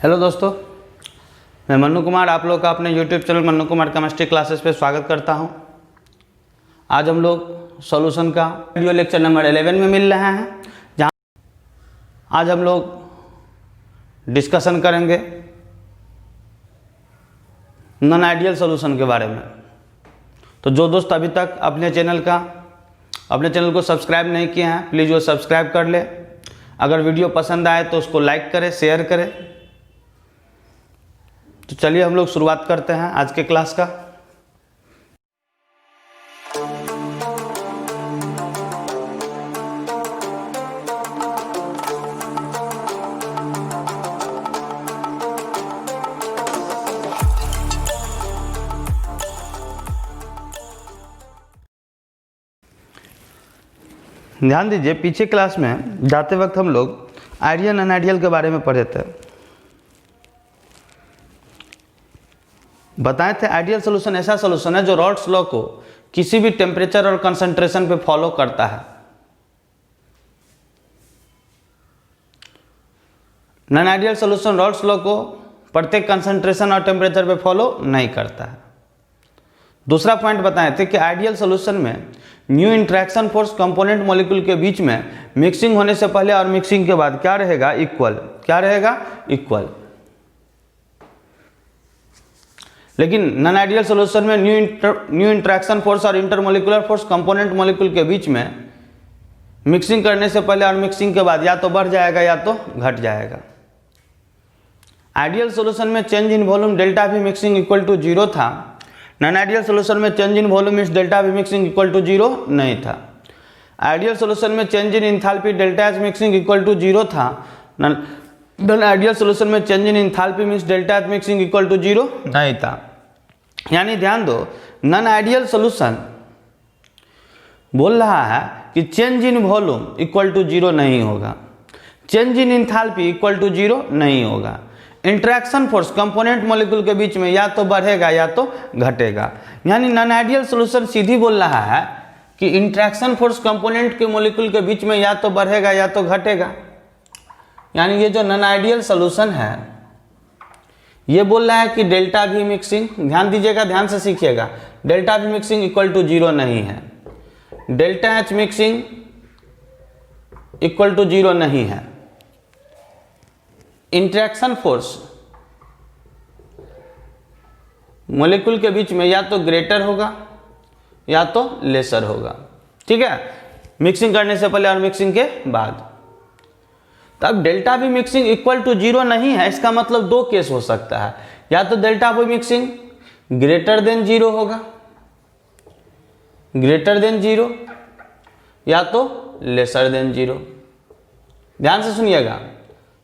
Hello दोस्तों, मैं मन्नू कुमार आप लोग का अपने YouTube channel Mannu Kumar chemistry classes पे स्वागत करता हूं। आज हम लोग सॉल्यूशन का वीडियो लेक्चर नंबर 11 में मिल रहे हैं, जहां आज हम लोग डिस्कशन करेंगे नॉन आइडियल सॉल्यूशन के बारे में। तो जो दोस्त अभी तक अपने चैनल को सब्सक्राइब नहीं किए हैं, प्लीज़ वो सब्सक्राइब कर ले। अगर वीडियो पसंद आए तो उसको लाइक करें, शेयर करें। तो चलिए हम लोग शुरुआत करते हैं आज के क्लास का। ध्यान दीजिए, पीछे क्लास में जाते वक्त हम लोग आइडियल अनआइडियल के बारे में पढ़े थे। बताए थे आइडियल सॉल्यूशन ऐसा सॉल्यूशन है जो रॉल्स लॉ को किसी भी टेम्परेचर और कंसंट्रेशन पे फॉलो करता है। Non ideal solution Rawls law को प्रत्येक कंसंट्रेशन और टेम्परेचर पे फॉलो नहीं करता है। दूसरा पॉइंट बताए थे कि आइडियल सॉल्यूशन में new interaction force component molecule के बीच में मिक्सिंग होने से पहले और मिक्सिंग के बाद क्या रहेगा? इक्वल। क्या रहेगा? इक्वल। लेकिन नॉन आइडियल सॉल्यूशन में न्यू इंटरेक्शन फोर्स और इंटरमोलिकुलर फोर्स कंपोनेंट मॉलिक्यूल के बीच में मिक्सिंग करने से पहले और मिक्सिंग के बाद या तो बढ़ जाएगा या तो घट जाएगा। आइडियल सॉल्यूशन में change in volume delta V mixing equal to 0 था। नॉन आइडियल सॉल्यूशन में change in volume means delta V mixing equal to 0 नहीं था। आइडियल सॉल्यूशन में change in enthalpy delta H mixing equal to 0 था। Non ideal solution में change in enthalpy means delta H mixing equal to 0 नहीं था। यानी ध्यान दो, नॉन आइडियल सॉल्यूशन बोल रहा है कि change in volume equal to 0 नहीं होगा, change in enthalpy equal to 0 नहीं होगा। इंटरेक्शन फोर्स कंपोनेंट मॉलिक्यूल के बीच में या तो बढ़ेगा या तो घटेगा। यानी नॉन आइडियल सॉल्यूशन सीधी बोल रहा है कि इंटरेक्शन फोर्स कंपोनेंट के मॉलिक्यूल के बीच में या तो बढ़ेगा या तो घटेगा। यानी ये जो नॉन आइडियल सॉल्यूशन है ये बोल रहा है कि डेल्टा भी मिक्सिंग, ध्यान दीजिएगा, ध्यान से सीखिएगा, delta V mixing equal to 0 नहीं है, delta H mixing equal to 0 नहीं है। इंटरेक्शन फोर्स मॉलिक्यूल के बीच में या तो ग्रेटर होगा या तो लेसर होगा। ठीक है, मिक्सिंग करने से पहले और मिक्सिंग के बाद। तो अब delta V mixing equal to 0 नहीं है, इसका मतलब दो केस हो सकता है। या तो delta V mixing greater than 0 होगा, ग्रेटर देन 0, या तो लेसर देन 0। ध्यान से सुनिएगा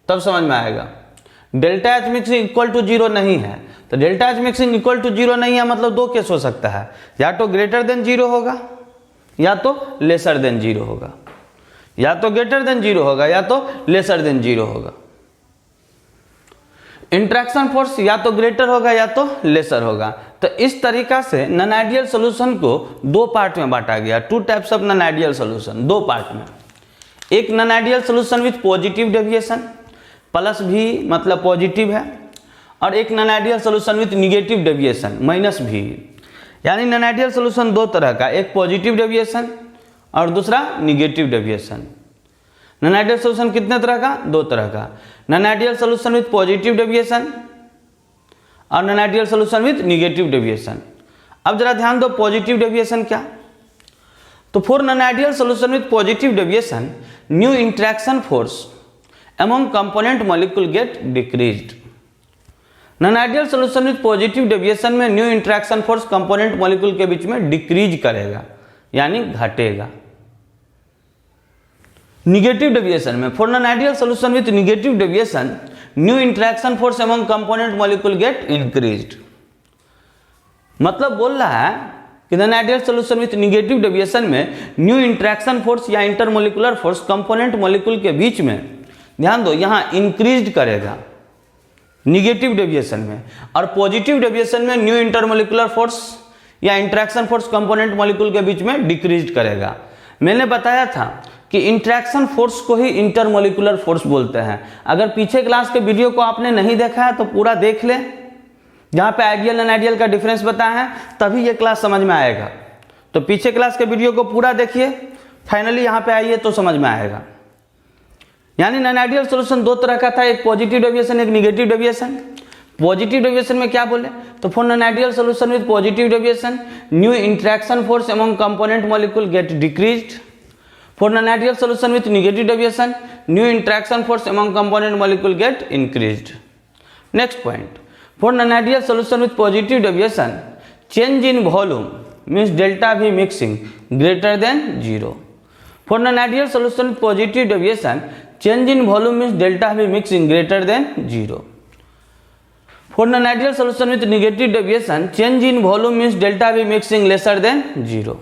तब समझ में आएगा। Delta H mixing equal to 0 नहीं है, तो delta H mixing equal to 0 नहीं है मतलब दो केस हो सकता है, या तो ग्रेटर देन 0 होगा या तो लेसर देन 0 होगा, या तो ग्रेटर देन 0 होगा या तो लेसर देन 0 होगा। इंटरेक्शन फोर्स या तो ग्रेटर होगा या तो लेसर होगा। तो इस तरीका से नॉन आइडियल सॉल्यूशन को दो पार्ट में बांटा गया। Two types of non ideal solution, दो पार्ट में। एक non ideal solution with positive deviation, plus भी मतलब पॉजिटिव है, और एक non ideal solution with negative deviation, minus भी। यानी नॉन आइडियल सॉल्यूशन दो तरह का, एक पॉजिटिव डेविएशन और दूसरा negative deviation. Non ideal solution कितने तरह का? दो तरह का, non ideal solution with positive deviation और non ideal solution with negative deviation. अब जरा ध्यान दो, पॉजिटिव डेविएशन क्या? तो for non ideal solution with positive deviation new interaction force among component molecule get decreased। Non ideal solution with positive deviation में new interaction force component molecule के बीच में डिक्रीज करेगा, यानी घटेगा। निगेटिव डेविएशन में for non ideal solution with negative deviation new interaction force among component molecule get increased. मतलब बोल रहा है कि non ideal solution with negative deviation में न्यू इंटरेक्शन फोर्स या इंटरमोलिकुलर फोर्स कंपोनेंट मॉलिक्यूल के बीच में, ध्यान दो, यहां इंक्रीज करेगा निगेटिव डेविएशन में, और पॉजिटिव डेविएशन में न्यू इंटरमोलिकुलर फोर्स या इंटरेक्शन फोर्स कंपोनेंट मॉलिक्यूल के बीच में डिक्रीज करेगा। मैंने बताया था कि इंटरेक्शन फोर्स को ही इंटरमोलिकुलर फोर्स बोलते हैं। अगर पीछे क्लास के वीडियो को आपने नहीं देखा है तो पूरा देख ले, जहाँ पे आइडियल नॉन आइडियल का डिफरेंस बताया है, तभी ये क्लास समझ में आएगा। तो पीछे क्लास के वीडियो को पूरा देखिए, फाइनली यहाँ पे आइए तो समझ में आएगा। यानी नॉन आइडियल सॉल्यूशन दो तरह का था, एक पॉजिटिव डेविएशन, एक निगेटिव डेविएशन। पॉजिटिव डेविएशन में क्या बोले, तो for non ideal solution with positive deviation new interaction force among component molecule get decreased. For non ideal solution with negative deviation new interaction force among component molecule get increased. Next point, for non ideal solution with positive deviation change in volume means delta V mixing greater than 0। For non ideal solution with positive deviation change in volume means delta V mixing greater than 0। For non-ideal solution with negative deviation, change in volume means delta V mixing lesser than 0।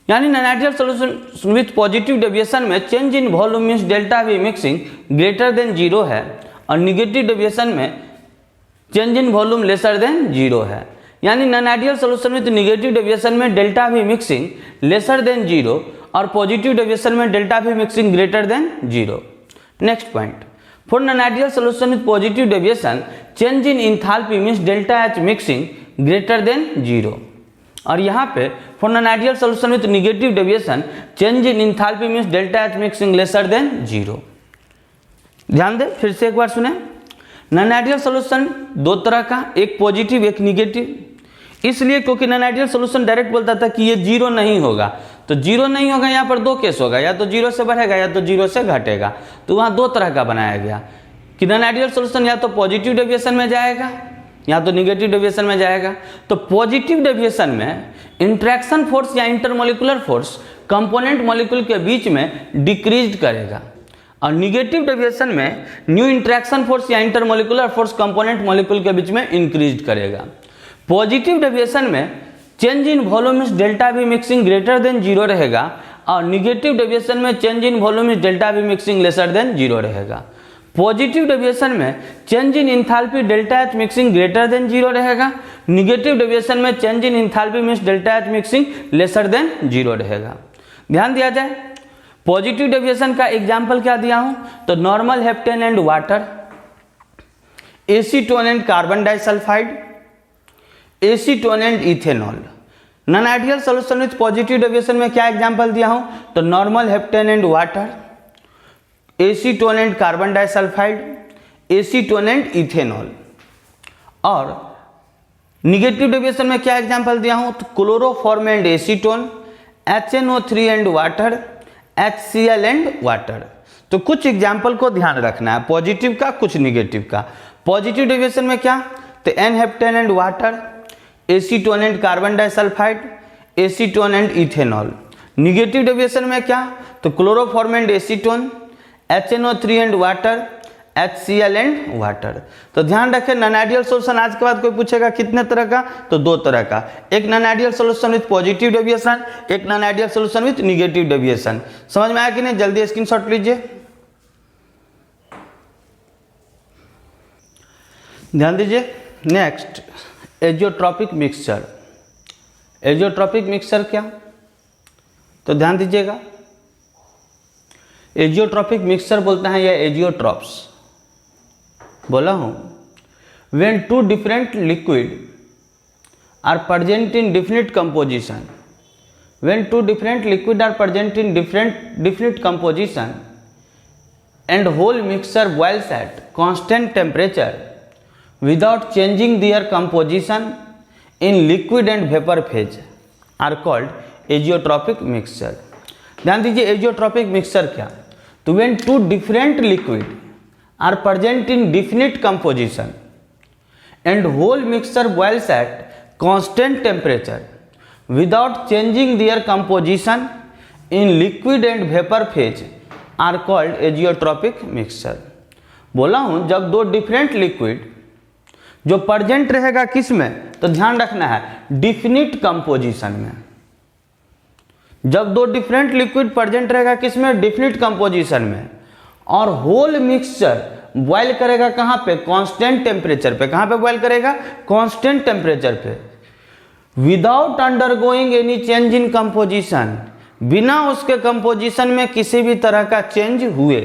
यानी non-ideal solution with positive deviation में change in volume means delta V mixing greater than 0 है, और negative deviation में change in volume lesser than 0 है। यानी non-ideal solution with negative deviation में delta V mixing lesser than 0 और positive deviation में delta V mixing greater than 0। Next point, for non-ideal solution with positive deviation change in enthalpy means delta H mixing greater than 0। और यहाँ पे for non-ideal solution with negative deviation change in enthalpy means delta H mixing lesser than 0। ध्यान दे, फिर से एक बार सुने। Non ideal solution दो तरह का, एक पॉजिटिव एक निगेटिव। इसलिए क्योंकि नॉन आइडियल सॉल्यूशन डायरेक्ट बोलता था कि ये 0 नहीं होगा, तो 0 नहीं होगा यहाँ पर दो केस होगा, या तो 0 से बढ़ेगा या तो 0 से घटेगा। तो वहाँ दो तरह का बनाया गया कि नॉन आइडियल सॉल्यूशन या तो पॉजिटिव डेविएशन में जाएगा या तो निगेटिव डेविएशन में जाएगा। तो पॉजिटिव डेविएशन में इंटरेक्शन फोर्स या इंटरमोलिकुलर फोर्स कंपोनेंट मॉलिक्यूल के बीच में डिक्रीज करेगा, और निगेटिव डेविएशन में न्यू इंटरेक्शन फोर्स या इंटरमोलिकुलर फोर्स कंपोनेंट मॉलिक्यूल के बीच में इंक्रीज करेगा। पॉजिटिव डेविएशन में change in volume is delta V mixing greater than 0 रहेगा, और निगेटिव डेविएशन में change in volume is delta V mixing lesser than 0 रहेगा। पॉजिटिव डेविएशन में चेंज इन enthalpy delta H mixing greater than 0 रहेगा, negative deviation में change इन enthalpy means delta H mixing lesser than 0 रहेगा। ध्यान दिया जाए, पॉजिटिव डेविएशन का एग्जाम्पल क्या दिया हूं, तो normal heptane and water, acetone and carbon disulphide, acetone and ethanol. Non ideal solution with positive deviation में क्या एग्जांपल दिया हूं, तो normal heptane and water, acetone and carbon disulphide, acetone and ethanol. और निगेटिव डेविएशन में क्या example दिया हूं, तो chloroform and acetone, HNO3 and water, HCl and water. तो कुछ एग्जाम्पल को ध्यान रखना है, पॉजिटिव का कुछ निगेटिव का। पॉजिटिव डेविएशन में क्या, तो n heptane and water, acetone and carbon disulphide, acetone and ethanol. Negative deviation में क्या, तो chloroform and acetone, HNO3 and water, HCl and water. तो ध्यान रखें, नॉन आइडियल सॉल्यूशन आज के बाद कोई पूछेगा कितने तरह का, तो दो तरह का, एक non ideal solution with positive deviation, एक non ideal solution with negative deviation. समझ में आया कि नहीं, जल्दी स्क्रीनशॉट लीजिए। ध्यान दीजिए। Next, azeotropic mixture. Azeotropic mixture क्या, तो ध्यान दीजिएगा, एजियोट्रॉपिक मिक्सचर बोलते हैं या एजियोट्रॉप्स, बोला हूं, when two different liquid are present in different composition, when two different liquid are present in different composition and whole mixture boils at constant temperature without changing their composition in liquid and vapor phase are called azeotropic mixture। ध्यान दीजिए, azeotropic mixture क्या, तो when two different liquid are present in definite composition and whole mixture boils at constant temperature without changing their composition in liquid and vapor phase are called azeotropic mixture। बोला हूं, जब दो different liquid जो present रहेगा किस में, तो ध्यान रखना है डिफिनिट कंपोजिशन में। जब दो डिफरेंट लिक्विड प्रेजेंट रहेगा किस में, डिफिनिट कंपोजिशन में, और होल मिक्सचर बॉयल करेगा कहां पे, कांस्टेंट टेम्परेचर पे। कहां पे बॉयल करेगा, कांस्टेंट टेम्परेचर पे, without undergoing any change in composition बिना उसके कंपोजिशन में किसी भी तरह का चेंज हुए,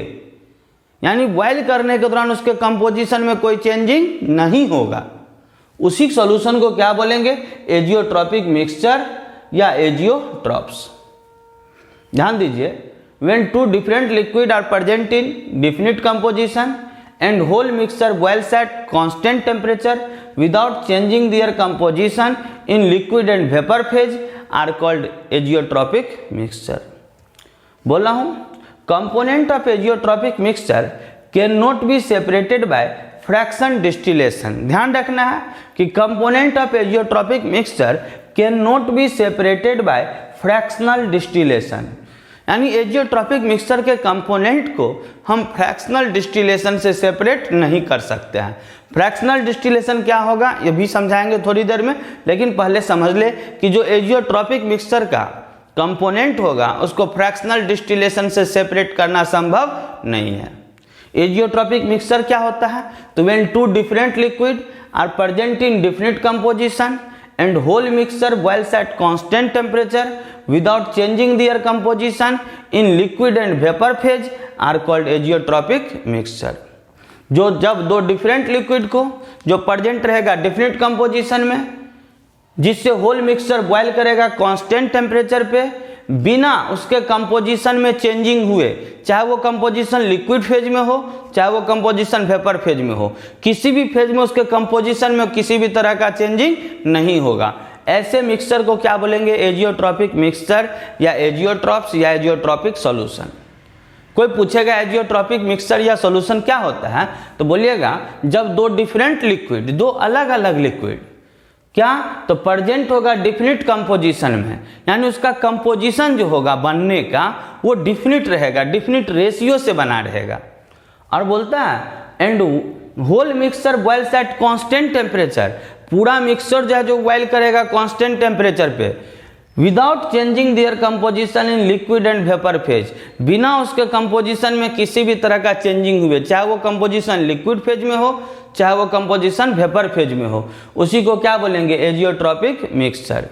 यानी बॉयल करने के दौरान उसके कंपोजिशन में कोई चेंजिंग नहीं होगा, उसी सॉल्यूशन को क्या बोलेंगे? एजियोट्रॉपिक मिक्सचर या एजियोट्रॉप्स। ध्यान दीजिए, when two different liquid are present in definite composition and whole mixture boils at constant temperature without changing their composition in liquid and vapour phase are called azeotropic mixture. बोला हूं, component of azeotropic mixture can not be separated by fraction distillation. ध्यान रखना है कि component of azeotropic mixture can not be separated by fractional distillation, यानी azeotropic mixture के component को हम फ्रैक्शनल डिस्टिलेशन से सेपरेट नहीं कर सकते हैं। फ्रैक्शनल डिस्टिलेशन क्या होगा ये भी समझाएंगे थोड़ी देर में, लेकिन पहले समझ ले कि जो एजियोट्रॉपिक मिक्सचर का कंपोनेंट होगा उसको फ्रैक्शनल डिस्टिलेशन से सेपरेट करना संभव नहीं है। एजियोट्रॉपिक मिक्सचर क्या होता है? तो when two different liquid are present in different composition and whole mixture boils at constant temperature without changing their composition in liquid and vapor phase are called azeotropic mixture। जो जब दो different liquid को जो present रहेगा different composition में, जिससे whole mixture boil करेगा constant temperature पे बिना उसके कंपोजिशन में चेंजिंग हुए, चाहे वो कंपोजिशन लिक्विड फेज में हो चाहे वो कंपोजिशन वेपर फेज में हो, किसी भी फेज में उसके कंपोजिशन में किसी भी तरह का चेंजिंग नहीं होगा, ऐसे मिक्सचर को क्या बोलेंगे? एजियोट्रॉपिक मिक्सचर या एजियोट्रॉप्स या एजियोट्रॉपिक सॉल्यूशन। कोई पूछेगा एजियोट्रॉपिक मिक्सचर या सॉल्यूशन क्या होता है, तो बोलिएगा जब दो डिफरेंट लिक्विड, दो अलग अलग लिक्विड क्या तो प्रेजेंट होगा डिफिनिट कंपोजिशन में, यानी उसका कंपोजिशन जो होगा बनने का वो डिफिनिट रहेगा, डिफिनिट रेशियो से बना रहेगा। और बोलता है and whole mixture boils at constant temperature, पूरा मिक्सचर जो है जो बॉयल करेगा कांस्टेंट टेम्परेचर पे without changing their composition in liquid and vapour phase, बिना उसके कंपोजिशन में किसी भी तरह का चेंजिंग हुए, चाहे वो कंपोजिशन लिक्विड फेज में हो चाहे वो कंपोजिशन वेपर फेज में हो, उसी को क्या बोलेंगे? Azeotropic mixture.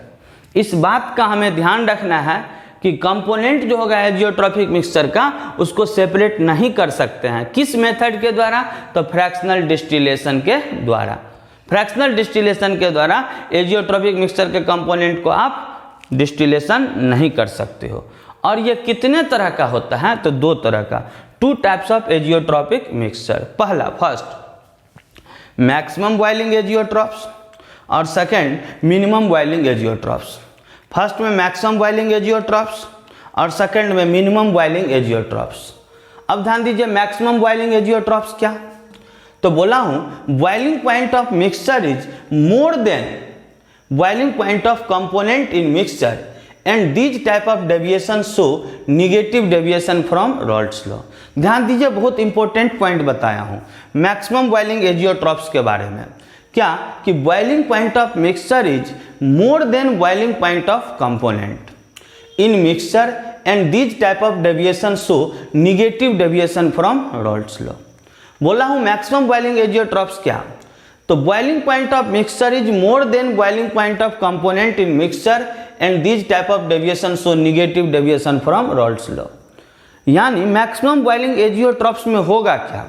इस बात का हमें ध्यान रखना है कि कंपोनेंट जो होगा एजियोट्रॉपिक मिक्सचर का उसको सेपरेट नहीं कर सकते हैं। किस मेथड के द्वारा? तो फ्रैक्शनल डिस्टिलेशन के द्वारा। फ्रैक्शनल डिस्टिलेशन के द्वारा एजियोट्रॉपिक मिक्सचर के कंपोनेंट को आप डिस्टिलेशन नहीं कर सकते हो। और ये कितने तरह का होता है? तो दो तरह का, two types of azeotropic mixture. पहला फर्स्ट मैक्सिमम बॉइलिंग एजियोट्रॉप्स और second minimum boiling azeotropes. First में मैक्सिमम बॉइलिंग एजियोट्रॉप्स और सेकंड में मिनिमम बॉइलिंग एजियोट्रॉप्स। अब ध्यान दीजिए, मैक्सिमम बॉइलिंग एजियोट्रॉप्स क्या? तो बोला हूं boiling point of mixture is more than boiling point of component in mixture and these type of deviation show negative deviation from Raoult's law। ध्यान दीजिए, बहुत इंपॉर्टेंट पॉइंट बताया हूं मैक्सिमम बॉइलिंग एजियोट्रॉप्स के बारे में। क्या कि boiling point of mixture is more than boiling point of component in mixture and these type of deviation show negative deviation from Raoult's law। बोला हूं मैक्सिमम बॉइलिंग एजियोट्रॉप्स क्या? तो boiling point of mixture is more than boiling point of component in mixture and these type of deviation show negative deviation from Raoult's law। यानी maximum boiling azeotropes में होगा क्या?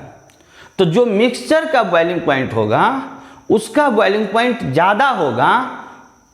तो जो मिक्सचर का boiling point होगा उसका बॉइलिंग पॉइंट ज़्यादा होगा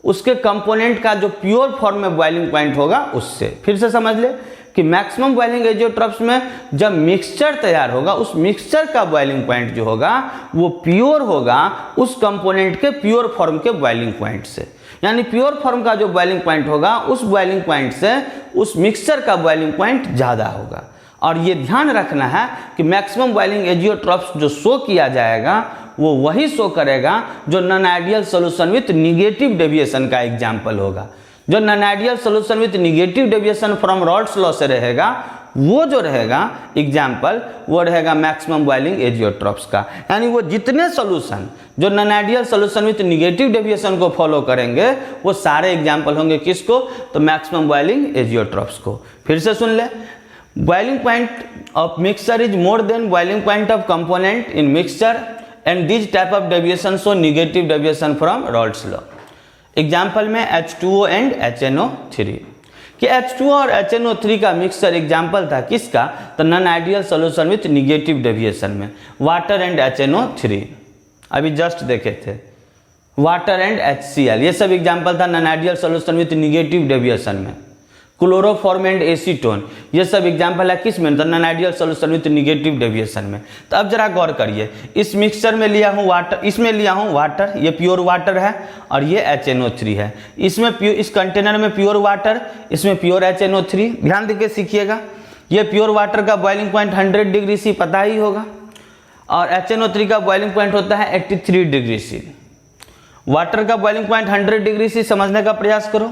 उसके कंपोनेंट का जो प्योर फॉर्म में बॉइलिंग पॉइंट होगा उससे। फिर से समझ ले कि मैक्सिमम बॉइलिंग एजियोट्रॉप्स में जब मिक्सचर तैयार होगा उस मिक्सचर का बॉइलिंग पॉइंट जो होगा वो प्योर होगा उस कंपोनेंट के प्योर फॉर्म के बॉइलिंग पॉइंट से, यानी प्योर फॉर्म का जो बॉइलिंग पॉइंट होगा उस बॉइलिंग पॉइंट से उस मिक्सचर का बॉइलिंग पॉइंट ज़्यादा होगा। और ये ध्यान रखना है कि मैक्सिमम बॉइलिंग एजियोट्रॉप्स जो शो किया जाएगा वो वही शो करेगा जो non ideal solution with negative deviation का एग्जाम्पल होगा। जो non ideal solution with negative deviation from Raoult's law से रहेगा वो जो रहेगा एग्जाम्पल वो रहेगा मैक्सिमम बॉइलिंग एजियोट्रॉप्स का। यानी वो जितने सॉल्यूशन जो non ideal solution with negative deviation को फॉलो करेंगे वो सारे एग्जाम्पल होंगे किसको? तो मैक्सिमम बॉइलिंग एजियोट्रॉप्स को। फिर से सुन ले, boiling point of mixture is more than boiling point of component in mixture and this type of deviation show negative deviation from Raoult's law। Example में H2O एंड HNO3। कि H2 और HNO3 का mixture example था किसका, तो non ideal solution with negative deviation में, water and HNO3 अभी just देखे थे, वाटर एंड HCl, ये सब एग्जाम्पल था non ideal solution with negative deviation में। क्लोरोफॉर्म एंड एसीटोन, ये सब एग्जाम्पल है किस में, तो non ideal solution with negative deviation में। तो अब जरा गौर करिए, इस मिक्सचर में लिया हूँ वाटर, इसमें लिया हूँ वाटर, ये प्योर वाटर है और ये HNO3 है, इसमें इस कंटेनर में प्योर वाटर, इसमें प्योर HNO3। ध्यान देके सीखिएगा, ये प्योर वाटर का बॉइलिंग पॉइंट 100 डिग्री सी पता ही होगा और HNO3 का बॉइलिंग पॉइंट होता है 83 डिग्री सी। वाटर का बॉइलिंग पॉइंट 100 डिग्री सी समझने का प्रयास करो,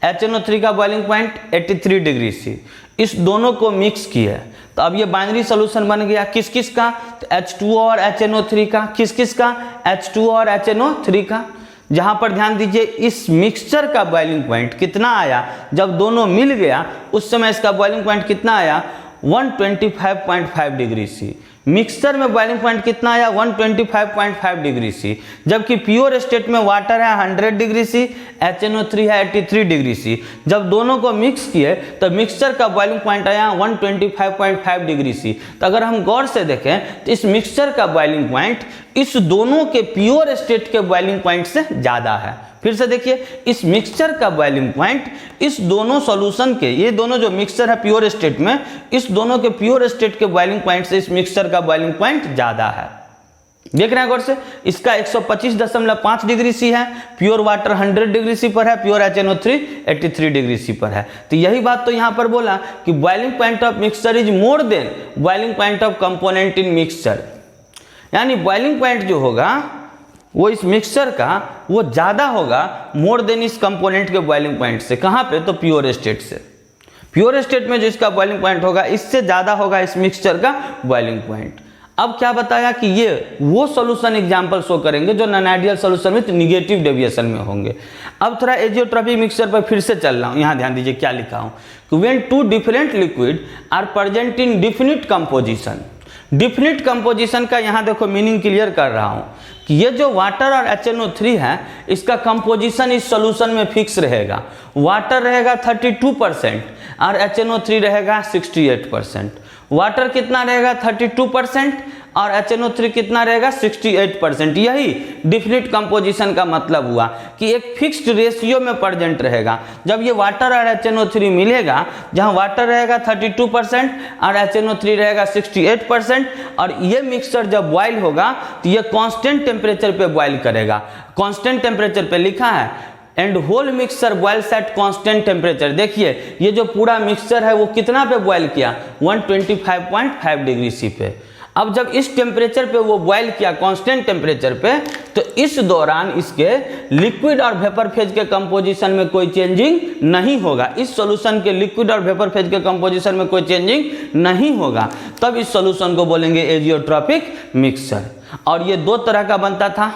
HNO3 का बॉइलिंग पॉइंट 83 डिग्री सी, इस दोनों को मिक्स किया तो अब ये बाइनरी सोल्यूशन बन गया किस किस का, तो H2O और HNO3 का, किस किस का, H2O और HNO3 का। जहां पर ध्यान दीजिए इस मिक्सचर का बॉइलिंग पॉइंट कितना आया, जब दोनों मिल गया उस समय इसका बॉइलिंग पॉइंट कितना आया, 125.5 डिग्री सी। मिक्सचर में बॉइलिंग पॉइंट कितना आया, 125.5 डिग्री सी, जबकि प्योर स्टेट में वाटर है 100 डिग्री सी, HNO3 है 83 डिग्री सी। जब दोनों को मिक्स किए तो मिक्सचर का बॉइलिंग पॉइंट आया 125.5 डिग्री सी। तो अगर हम गौर से देखें तो इस मिक्सचर का बॉइलिंग पॉइंट इस दोनों के प्योर स्टेट के बॉइलिंग पॉइंट से ज़्यादा है। फिर से देखिए, इस मिक्सचर का बॉइलिंग पॉइंट इस दोनों सॉल्यूशन के, ये दोनों जो मिक्सचर है प्योर स्टेट में, इस दोनों के प्योर स्टेट के बॉइलिंग पॉइंट से इस मिक्सचर का बॉइलिंग पॉइंट ज़्यादा है। देख रहे हैं गौर से, इसका 125.5 डिग्री सी है, प्योर वाटर 100 डिग्री सी पर है, प्योर HNO3 83 डिग्री सी पर है। तो यही बात तो यहाँ पर बोला कि boiling point of mixture is more than boiling point of component in mixture, यानी बॉइलिंग पॉइंट जो होगा वो इस मिक्सचर का वो ज़्यादा होगा मोर देन इस कंपोनेंट के बॉइलिंग पॉइंट से। कहाँ पे, तो प्योर स्टेट से। प्योर स्टेट में जो इसका बॉइलिंग पॉइंट होगा इससे ज़्यादा होगा इस मिक्सचर का बॉइलिंग पॉइंट। अब क्या बताया कि ये वो सॉल्यूशन एग्जाम्पल शो करेंगे जो non ideal solution with negative deviation में होंगे। अब थोड़ा एजियोट्रॉपिक मिक्सचर पर फिर से चल रहा हूँ, यहाँ ध्यान दीजिए क्या लिखा हूँ कि when two different liquid are present in definite composition. Definite composition का यहाँ देखो मीनिंग क्लियर कर रहा हूँ कि ये जो वाटर और HNO3 है इसका कंपोजिशन इस सॉल्यूशन में फिक्स रहेगा। वाटर रहेगा 32% और HNO3 रहेगा 68%। वाटर कितना रहेगा 32% और HNO3 कितना रहेगा 68%। यही डिफिनिट कंपोजिशन का मतलब हुआ कि एक फिक्स्ड रेशियो में प्रेजेंट रहेगा। जब ये वाटर और HNO3 मिलेगा, जहां वाटर रहेगा 32% और HNO3 रहेगा 68%, और ये मिक्सचर जब बॉयल होगा तो ये कांस्टेंट टेम्परेचर पे बॉयल करेगा। कांस्टेंट टेम्परेचर पे लिखा है and whole mixture boils at constant temperature. देखिए ये जो पूरा मिक्सचर है वो कितना पे बॉयल किया, 125.5 डिग्री सी पे। अब जब इस टेम्परेचर पे वो बॉयल किया कांस्टेंट टेम्परेचर पे, तो इस दौरान इसके लिक्विड और वेपर फेज के कंपोजिशन में कोई चेंजिंग नहीं होगा। इस सॉल्यूशन के लिक्विड और वेपर फेज के कंपोजिशन में कोई चेंजिंग नहीं होगा। तब इस सॉल्यूशन को बोलेंगे एजियोट्रॉपिक मिक्सचर। और ये दो तरह का बनता था,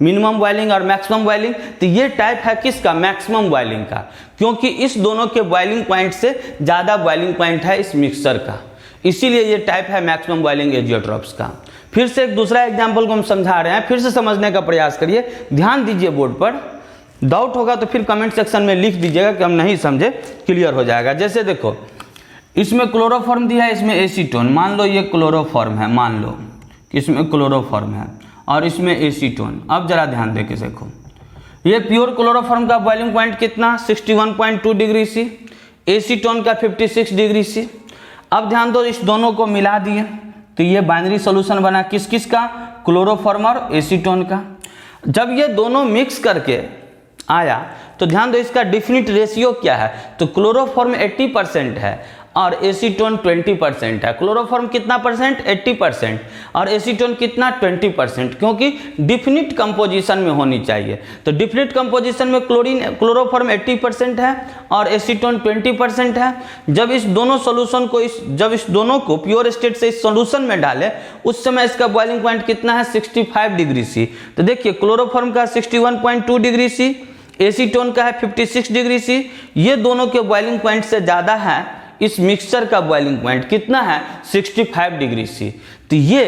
मिनिमम बॉइलिंग और मैक्सिमम बॉइलिंग। तो ये टाइप है किसका, मैक्सिमम बॉइलिंग का, क्योंकि इस दोनों के बॉइलिंग पॉइंट से ज़्यादा बॉइलिंग पॉइंट है इस मिक्सचर का, इसीलिए ये टाइप है मैक्सिमम बॉइलिंग एजियोट्रॉप्स का। फिर से एक दूसरा एग्जाम्पल को हम समझा रहे हैं, फिर से समझने का प्रयास करिए, ध्यान दीजिए बोर्ड पर। डाउट होगा तो फिर कमेंट सेक्शन में लिख दीजिएगा कि हम नहीं समझे, क्लियर हो जाएगा। जैसे देखो इसमें क्लोरोफॉर्म दिया है, इसमें एसीटोन। मान लो ये क्लोरोफॉर्म है, मान लो कि इसमें क्लोरोफॉर्म है और इसमें एसीटोन। अब जरा ध्यान देके देखो, ये प्योर क्लोरोफॉर्म का बॉइलिंग पॉइंट कितना, 61.2 डिग्री सी, एसीटोन का 56 डिग्री सी। अब ध्यान दो, इस दोनों को मिला दिए तो ये बाइनरी सॉल्यूशन बना किस किस का, क्लोरोफॉर्म और एसीटोन का। जब ये दोनों मिक्स करके आया तो ध्यान दो इसका डिफिनिट रेशियो क्या है, तो क्लोरोफॉर्म 80% है और एसीटोन 20% है। क्लोरोफॉर्म कितना परसेंट, 80%, और एसीटोन कितना 20%, क्योंकि डिफिनिट कंपोजिशन में होनी चाहिए। तो डिफिनिट कंपोजिशन में क्लोरोफॉर्म 80% है और एसीटोन 20% है। जब इस दोनों सॉल्यूशन को जब इस दोनों को प्योर स्टेट से इस सॉल्यूशन में डाले उस समय इसका बॉइलिंग पॉइंट कितना है, 65 डिग्री सी। तो देखिए क्लोरोफॉर्म का 61.2 डिग्री सी, एसीटोन का है 56 डिग्री सी। ये दोनों के बॉइलिंग पॉइंट से ज़्यादा है इस मिक्सचर का बॉइलिंग पॉइंट कितना है, 65 डिग्री सी। तो ये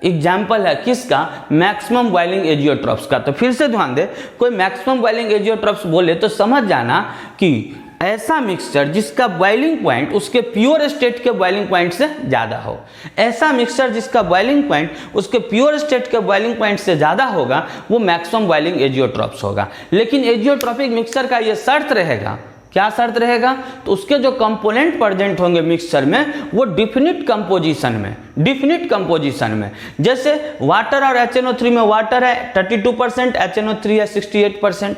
एग्जाम्पल है किसका, मैक्सिमम बॉइलिंग एजियोट्रॉप्स का। तो फिर से ध्यान दे, कोई मैक्सिमम बॉइलिंग एजियोट्रॉप्स बोले तो समझ जाना कि ऐसा मिक्सचर जिसका बॉइलिंग पॉइंट उसके प्योर स्टेट के बॉइलिंग पॉइंट से ज़्यादा हो। ऐसा मिक्सचर जिसका बॉइलिंग पॉइंट उसके प्योर स्टेट के बॉइलिंग पॉइंट से ज़्यादा होगा वो मैक्सिमम बॉइलिंग एजियोट्रॉप्स होगा। लेकिन एजियोट्रॉपिक मिक्सचर का ये शर्त रहेगा, क्या शर्त रहेगा, तो उसके जो कंपोनेंट प्रेजेंट होंगे मिक्सचर में वो डिफिनिट कंपोजिशन में, जैसे वाटर और HNO3 में वाटर है 32%, HNO3 है 68%,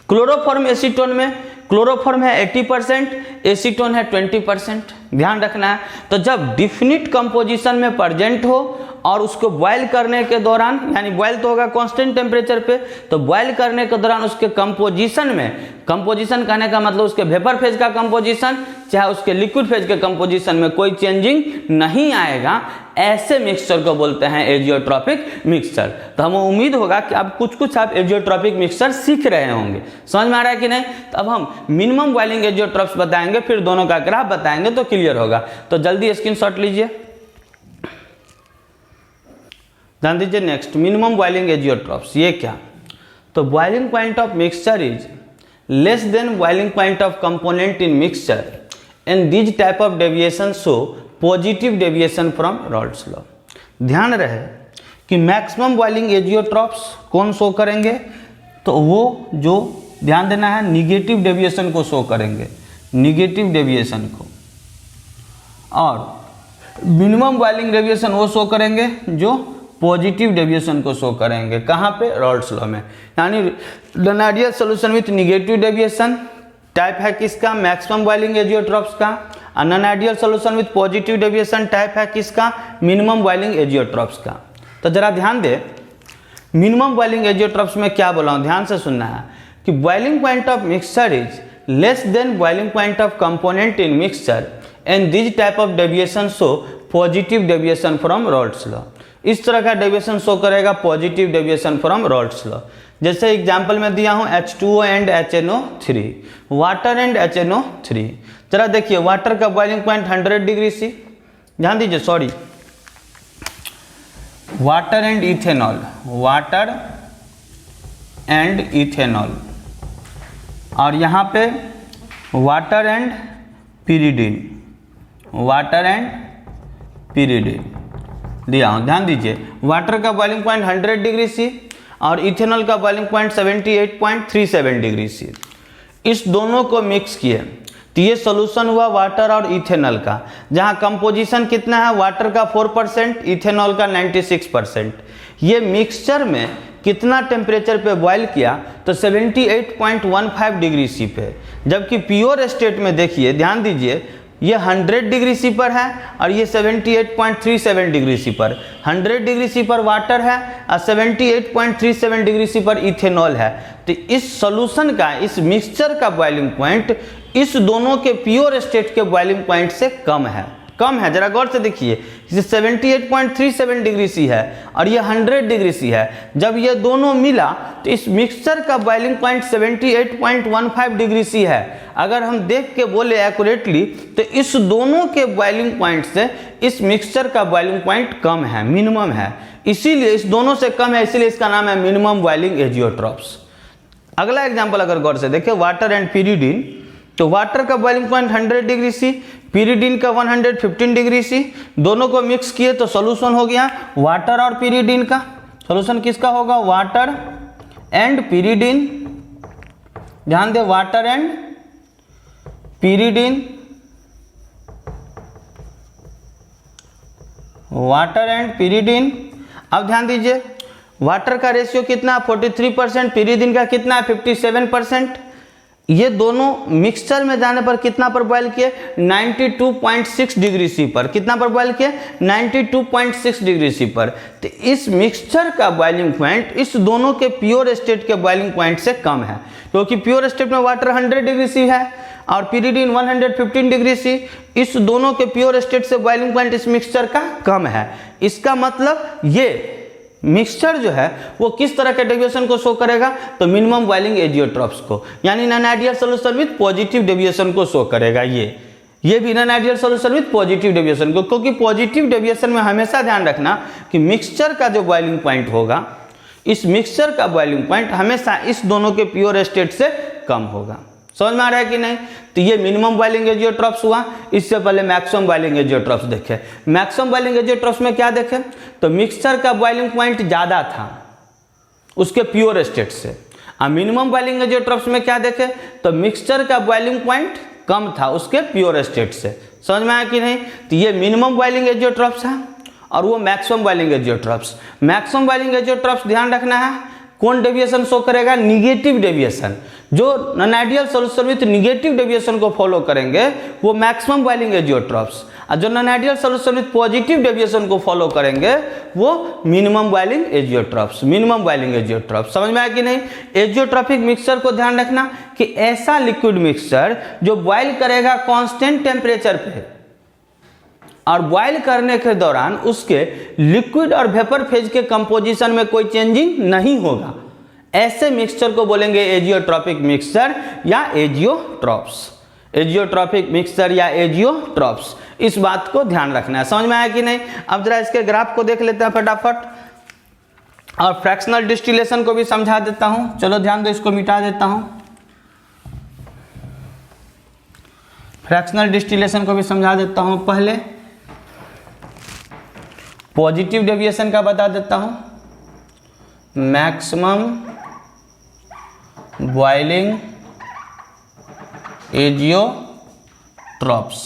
क्लोरोफॉर्म एसीटोन में क्लोरोफॉर्म है 80%, एसीटोन है 20%। ध्यान रखना है। तो जब डिफिनिट कंपोजिशन में प्रेजेंट हो और उसको बॉयल करने के दौरान, यानी बॉयल तो होगा कांस्टेंट टेम्परेचर पे, तो बॉयल करने के दौरान उसके कंपोजिशन में, कंपोजिशन कहने का मतलब उसके वेपर फेज का कंपोजिशन चाहे उसके लिक्विड फेज के कंपोजिशन में कोई चेंजिंग नहीं आएगा, ऐसे मिक्सचर को बोलते हैं एजियोट्रॉपिक मिक्सचर। तो हमें उम्मीद होगा कि अब कुछ आप एजियोट्रॉपिक मिक्सचर सीख रहे होंगे। समझ में आ रहा है कि नहीं? तो अब हम मिनिमम बॉइलिंग एजियोट्रॉप्स बताएंगे, फिर दोनों का ग्राफ बताएंगे तो क्लियर होगा। तो जल्दी स्क्रीनशॉट लीजिए, ध्यान दीजिए। नेक्स्ट, मिनिमम बॉइलिंग एजियोट्रॉप्स, ये क्या? तो boiling point of mixture is less than boiling point of component in mixture and this type of deviation show positive deviation from Rawls law. ध्यान रहे कि मैक्सिमम बॉइलिंग एजियोट्रॉप्स कौन show करेंगे, तो वो जो ध्यान देना है निगेटिव डेविएशन को शो करेंगे, निगेटिव डेविएशन को, और मिनिमम बॉइलिंग डेविएशन वो शो करेंगे जो पॉजिटिव डेविएशन को शो करेंगे। कहाँ पे? रॉल्स लॉ में। यानी non ideal solution with negative deviation type है किसका? मैक्सिमम बॉइलिंग एजियोट्रॉप्स का। और non ideal solution with positive deviation type है किसका? मिनिमम बॉइलिंग एजियोट्रॉप्स का। तो जरा ध्यान दे, मिनिमम बॉइलिंग एजियोट्रॉप्स में क्या बोला हूँ, ध्यान से सुनना है कि boiling point of mixture is less than boiling point of component in mixture and this type of deviation show positive deviation from Rawls law. इस तरह का डेविएशन शो करेगा positive deviation from Rawls law. जैसे example में दिया हूं H2O and HNO3, water and HNO3। जरा देखिए, वाटर का बॉइलिंग पॉइंट 100 डिग्री सी, ध्यान दीजिए, sorry, water and ethanol, water and ethanol, और यहाँ पे water and pyridine, water and pyridine दिया हूँ। ध्यान दीजिए, वाटर का बॉइलिंग पॉइंट 100 डिग्री सी और इथेनॉल का बॉइलिंग पॉइंट 78.37 डिग्री सी। इस दोनों को मिक्स किए तो ये सोल्यूशन हुआ वाटर और इथेनॉल का, जहाँ कंपोजिशन कितना है, वाटर का 4%, इथेनॉल का 96%। ये मिक्सचर में कितना टेम्परेचर पे बॉयल किया, तो 78.15 डिग्री सी पे, जबकि प्योर स्टेट में देखिए, ध्यान दीजिए, ये 100 डिग्री सी पर है और ये 78.37 डिग्री सी पर। 100 डिग्री सी पर वाटर है और 78.37 डिग्री सी पर इथेनॉल है। तो इस सॉल्यूशन का, इस मिक्सचर का बॉइलिंग पॉइंट इस दोनों के प्योर स्टेट के बॉइलिंग पॉइंट से कम है, कम है। जरा गौर से देखिए, ये 78.37 डिग्री सी है और ये 100 डिग्री सी है। जब ये दोनों मिला तो इस मिक्सचर का बॉइलिंग पॉइंट 78.15 डिग्री सी है। अगर हम देख के बोले एक्यूरेटली, तो इस दोनों के बॉइलिंग पॉइंट से इस मिक्सचर का बॉइलिंग पॉइंट कम है, मिनिमम है, इसीलिए इस दोनों से कम है, इसीलिए इसका नाम है मिनिमम बॉइलिंग एजियोट्रॉप्स। अगला एग्जाम्पल अगर गौर से देखें, वाटर एंड पिरिडीन, तो वाटर का boiling point 100 degree C, pyridine का 115 डिग्री सी, दोनों को मिक्स किए तो सॉल्यूशन हो गया वाटर और पिरिडीन का। सॉल्यूशन किसका होगा? Water and pyridine. ध्यान दे, water and pyridine, water and pyridine. अब ध्यान दीजिए, वाटर का रेशियो कितना है? 43%, पिरिडीन का कितना है? 57%। ये दोनों मिक्सचर में जाने पर कितना पर बॉयल किए? 92.6 डिग्री सी पर। कितना पर बॉयल किए? 92.6 डिग्री सी पर। तो इस मिक्सचर का बॉइलिंग पॉइंट इस दोनों के प्योर स्टेट के बॉइलिंग पॉइंट से कम है, क्योंकि प्योर स्टेट में वाटर 100 डिग्री सी है और पिरिडीन 115 डिग्री सी। इस दोनों के प्योर स्टेट से बॉइलिंग पॉइंट इस मिक्सचर का कम है। इसका मतलब ये मिक्सचर जो है वो किस तरह के डेविएशन को शो करेगा? तो मिनिमम बॉइलिंग एजियोट्रॉप्स को, यानी non ideal solution with positive deviation को शो करेगा। ये भी non ideal solution with positive deviation को, क्योंकि पॉजिटिव डेविएशन में हमेशा ध्यान रखना कि मिक्सचर का जो बॉइलिंग पॉइंट होगा, इस मिक्सचर का बॉइलिंग पॉइंट हमेशा इस दोनों के प्योर स्टेट से कम होगा। समझ में आ रहा है कि नहीं? तो ये मिनिमम बॉइलिंग एजियोट्रॉप्स हुआ। इससे पहले मैक्सिमम बॉइलिंग एजियोट्रॉप्स देखे। मैक्सिमम बॉइलिंग एजियोट्रॉप्स में क्या देखे? तो मिक्सचर का बॉइलिंग पॉइंट ज़्यादा था उसके प्योर स्टेट से। और मिनिमम बॉइलिंग एजियोट्रॉप्स में क्या देखे? तो मिक्सचर का बॉइलिंग पॉइंट कम था उसके प्योर स्टेट से। समझ में आया कि नहीं? तो ये मिनिमम बॉइलिंग एजियोट्रॉप्स है और वो maximum boiling azeotropes. Maximum boiling azeotropes ध्यान रखना है कौन डेविएशन शो करेगा? Negative deviation. जो non ideal solution with negative deviation को फॉलो करेंगे वो मैक्सिमम बॉइलिंग एजियोट्रॉप्स, और जो non ideal solution with positive deviation को फॉलो करेंगे वो minimum boiling azeotropes. Minimum boiling azeotropes. समझ में आया कि नहीं? एजियोट्रॉपिक मिक्सचर को ध्यान रखना कि ऐसा लिक्विड मिक्सचर जो बॉइल करेगा कांस्टेंट टेम्परेचर पे और बॉइल करने के दौरान उसके लिक्विड और वेपर फेज के कंपोजिशन में कोई चेंजिंग नहीं होगा, ऐसे मिक्सचर को बोलेंगे एजियोट्रॉपिक मिक्सचर या एजियोट्रॉप्स। एजियोट्रॉपिक मिक्सचर या एजियोट्रॉप्स, इस बात को ध्यान रखना है। समझ में आया कि नहीं? अब जरा इसके ग्राफ को देख लेते हैं फटाफट, और फ्रैक्शनल डिस्टिलेशन को भी समझा देता हूं। चलो ध्यान दो, इसको मिटा देता हूं। फ्रैक्शनल डिस्टिलेशन को भी समझा देता हूं। पहले पॉजिटिव डेविएशन का बता देता हूं। मैक्सिमम बॉइलिंग एजियोट्रॉप्स,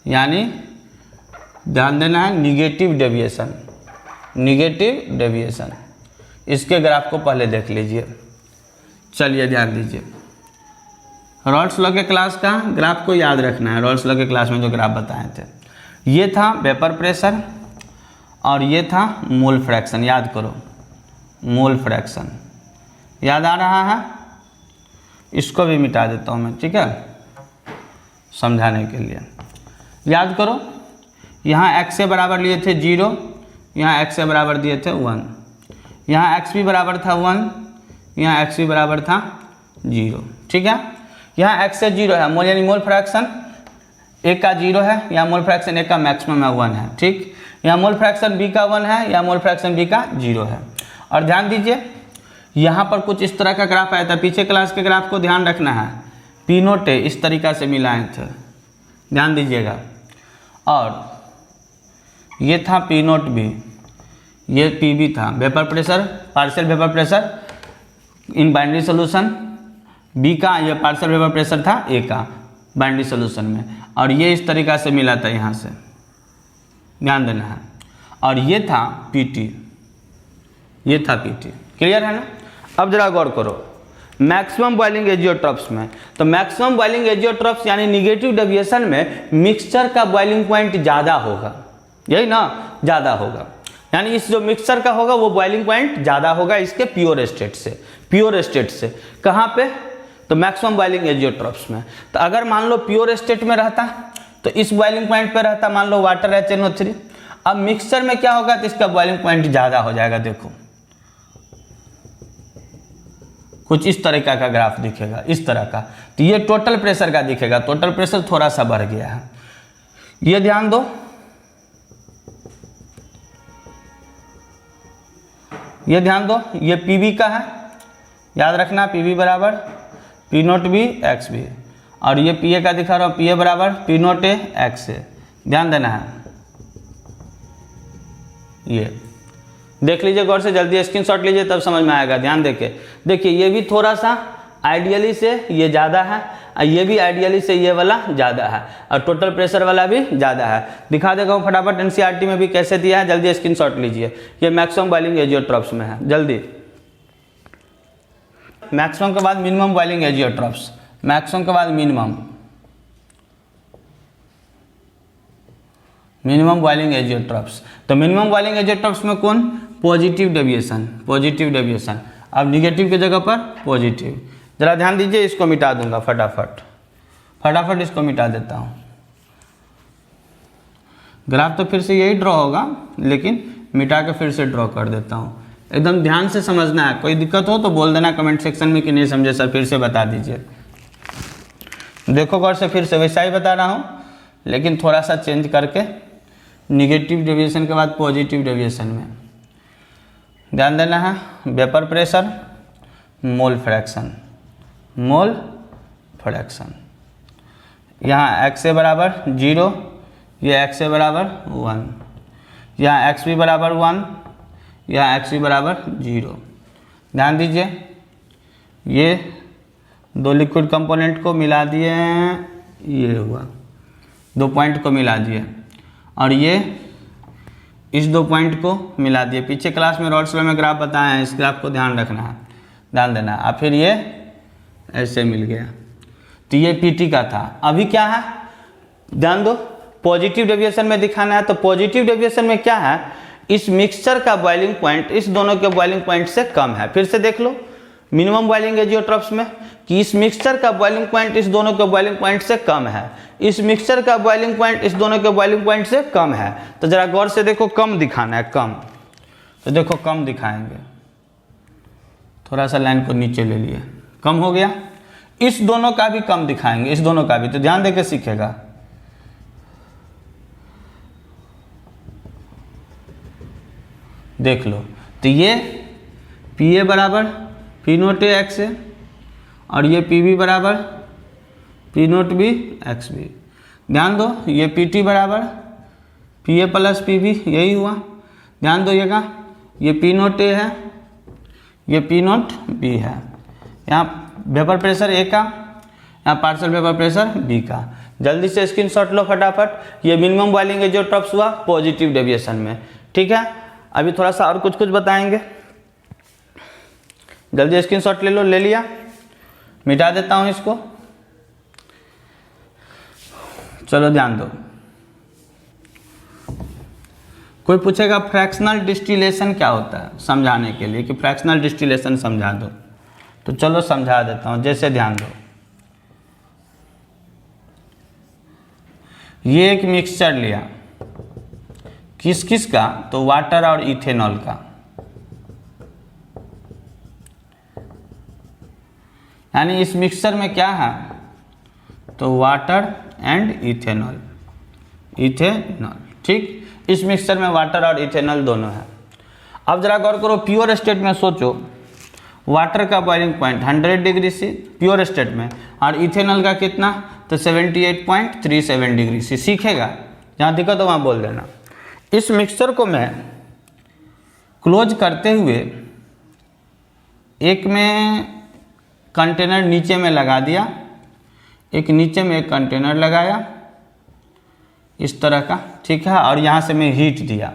यानी ध्यान देना है निगेटिव डेविएशन। निगेटिव डेविएशन, इसके ग्राफ को पहले देख लीजिए। चलिए ध्यान दीजिए, रॉल्स लॉ के क्लास का ग्राफ को याद रखना है। रॉल्स लॉ के क्लास में जो ग्राफ बताए थे, ये था वेपर प्रेशर और ये था मोल फ्रैक्शन। याद करो, मोल फ्रैक्शन याद आ रहा है? इसको भी मिटा देता हूँ मैं, ठीक है, समझाने के लिए। याद करो, यहाँ x से बराबर लिए थे 0, यहाँ x से बराबर दिए थे 1, यहाँ x भी बराबर था 1, यहाँ x भी बराबर था 0, ठीक है। यहाँ x से 0 है, मोल यानी मोल फ्रैक्शन a का 0 है, यहाँ मोल फ्रैक्शन a का मैक्सिमम है 1 है, ठीक। यहाँ मोल फ्रैक्शन b का 1 है, यहाँ मोल फ्रैक्शन b का 0 है। और ध्यान दीजिए, यहाँ पर कुछ इस तरह का ग्राफ आया था, पीछे क्लास के ग्राफ को ध्यान रखना है। पी नोट ए इस तरीका से मिलाए थे, ध्यान दीजिएगा। और ये था पी नोट बी, ये पी बी था, vapour pressure, partial vapour pressure in binary solution. B का ये पार्शियल वेपर प्रेशर था ए का बाइनरी सोल्यूशन में, और ये इस तरीका से मिला था यहाँ से, ध्यान देना है। और ये था पी टी, ये था पी टी। क्लियर है ना? अब जरा गौर करो, मैक्सिमम बॉइलिंग एजियोट्रॉप्स में, तो मैक्सिमम बॉइलिंग एजियोट्रॉप्स यानी निगेटिव डेविएशन में मिक्सचर का बॉइलिंग पॉइंट ज़्यादा होगा, यही ना, ज़्यादा होगा। यानी इस जो मिक्सचर का होगा वो बॉइलिंग पॉइंट ज़्यादा होगा इसके प्योर स्टेट से। प्योर स्टेट से कहाँ पे? तो मैक्सिमम बॉइलिंग एजियोट्रॉप्स में। तो अगर मान लो प्योर स्टेट में रहता तो इस बॉइलिंग पॉइंट पे रहता, मान लो वाटर HNO3। अब मिक्सचर में क्या होगा? तो इसका बॉइलिंग पॉइंट ज़्यादा हो जाएगा। देखो कुछ इस तरीका का ग्राफ दिखेगा, इस तरह का। तो ये टोटल प्रेशर का दिखेगा, टोटल प्रेशर थोड़ा सा बढ़ गया है, ये ध्यान दो। ये ध्यान दो, ये PB का है, याद रखना, PB बराबर P note B x B, और ये PA का दिखा रहा हूँ, PA बराबर P note A x A, ध्यान देना है। ये देख लीजिए गौर से, जल्दी स्क्रीनशॉट लीजिए तब समझ में आएगा। ध्यान देके देखिए, ये भी थोड़ा सा आइडियली से ये ज़्यादा है, और ये भी आइडियली से ये वाला ज़्यादा है, और टोटल प्रेशर वाला भी ज़्यादा है। दिखा देगा हूँ फटाफट, NCERT में भी कैसे दिया है, जल्दी स्क्रीनशॉट लीजिए। ये मैक्सिमम बॉइलिंग एजियोट्रॉप्स में है, जल्दी। मैक्सिमम के बाद मिनिमम बॉइलिंग एजियोट्रॉप्स, मैक्सिमम के बाद मिनिमम, मिनिमम बॉइलिंग एजियोट्रॉप्स। तो मिनिमम बॉइलिंग एजियोट्रॉप्स में कौन? Positive deviation, positive deviation. अब निगेटिव की जगह पर पॉजिटिव। जरा ध्यान दीजिए, इसको मिटा दूंगा फटाफट, फटाफट इसको मिटा देता हूँ। ग्राफ तो फिर से यही ड्रॉ होगा, लेकिन मिटा के फिर से ड्रॉ कर देता हूँ। एकदम ध्यान से समझना है, कोई दिक्कत हो तो बोल देना कमेंट सेक्शन में कि नहीं समझे सर, फिर से बता दीजिए। देखो गौर से, फिर से वैसा ही बता रहा हूँ, लेकिन थोड़ा सा चेंज करके, निगेटिव डेविएशन के बाद पॉजिटिव डेविएशन में। ध्यान देना है, vapour pressure, mole fraction, mole fraction. यहाँ x ए बराबर 0, यह x ए बराबर 1, यहाँ x भी बराबर 1, यहाँ x भी बराबर 0। ध्यान दीजिए, ये दो लिक्विड कंपोनेंट को मिला दिए हैं, ये हुआ, दो पॉइंट को मिला दिए, और ये इस दो पॉइंट को मिला दिए। पीछे क्लास में रॉल्स लॉ में ग्राफ बताए हैं, इस ग्राफ को ध्यान रखना है, ध्यान देना। अब फिर ये ऐसे मिल गया, तो ये पीटी का था। अभी क्या है, ध्यान दो, पॉजिटिव डेविएशन में दिखाना है। तो पॉजिटिव डेविएशन में क्या है, इस मिक्सचर का बॉइलिंग पॉइंट इस दोनों के बॉइलिंग पॉइंट से कम है। फिर से देख लो मिनिमम बॉइलिंग एजियोट्रॉप्स में कि इस मिक्सचर का बॉइलिंग पॉइंट इस दोनों के बॉइलिंग पॉइंट से कम है, इस मिक्सचर का बॉइलिंग पॉइंट इस दोनों के बॉइलिंग पॉइंट से कम है। तो जरा गौर से देखो, कम दिखाना है, कम। तो देखो कम दिखाएंगे, थोड़ा सा लाइन को नीचे ले लिए, कम हो गया। इस दोनों का भी कम दिखाएंगे, इस दोनों का भी। तो ध्यान देके सीखेगा, देख लो। तो ये पी ए बराबर पी नोट ए एक्स है, और ये पी बी बराबर P naught B X B. ध्यान दो, ये पी टी बराबर P A plus P B, यही हुआ। ध्यान दो, ये पी नोट ए है, ये पी नोट बी है। यहाँ वेपर प्रेशर ए का, यहाँ पार्शियल वेपर प्रेशर बी का। जल्दी से स्क्रीनशॉट लो फटाफट। ये मिनिमम बॉइलिंग एजियोट्रॉप्स हुआ पॉजिटिव डेविएशन में, ठीक है। अभी थोड़ा सा और कुछ बताएंगे, जल्दी स्क्रीनशॉट ले लो। ले लिया, मिटा देता हूँ इसको। चलो ध्यान दो, कोई पूछेगा फ्रैक्शनल डिस्टिलेशन क्या होता है, समझाने के लिए कि फ्रैक्शनल डिस्टिलेशन समझा दो। तो चलो समझा देता हूँ, जैसे ध्यान दो, ये एक मिक्सचर लिया, किस किस का, तो वाटर और इथेनॉल का। यानी इस मिक्सचर में क्या है, तो वाटर एंड इथेनॉल, इथेनॉल, ठीक। इस मिक्सचर में वाटर और इथेनॉल दोनों है। अब जरा गौर करो, प्योर स्टेट में सोचो, वाटर का boiling point 100 degree C pure state में, और इथेनॉल का कितना, तो 78.37 डिग्री सी। सीखेगा, जहाँ दिक्कत हो वहाँ बोल देना। इस मिक्सचर को मैं क्लोज करते हुए एक में कंटेनर नीचे में लगा दिया, एक नीचे में एक कंटेनर लगाया इस तरह का, ठीक है। और यहाँ से मैं हीट दिया,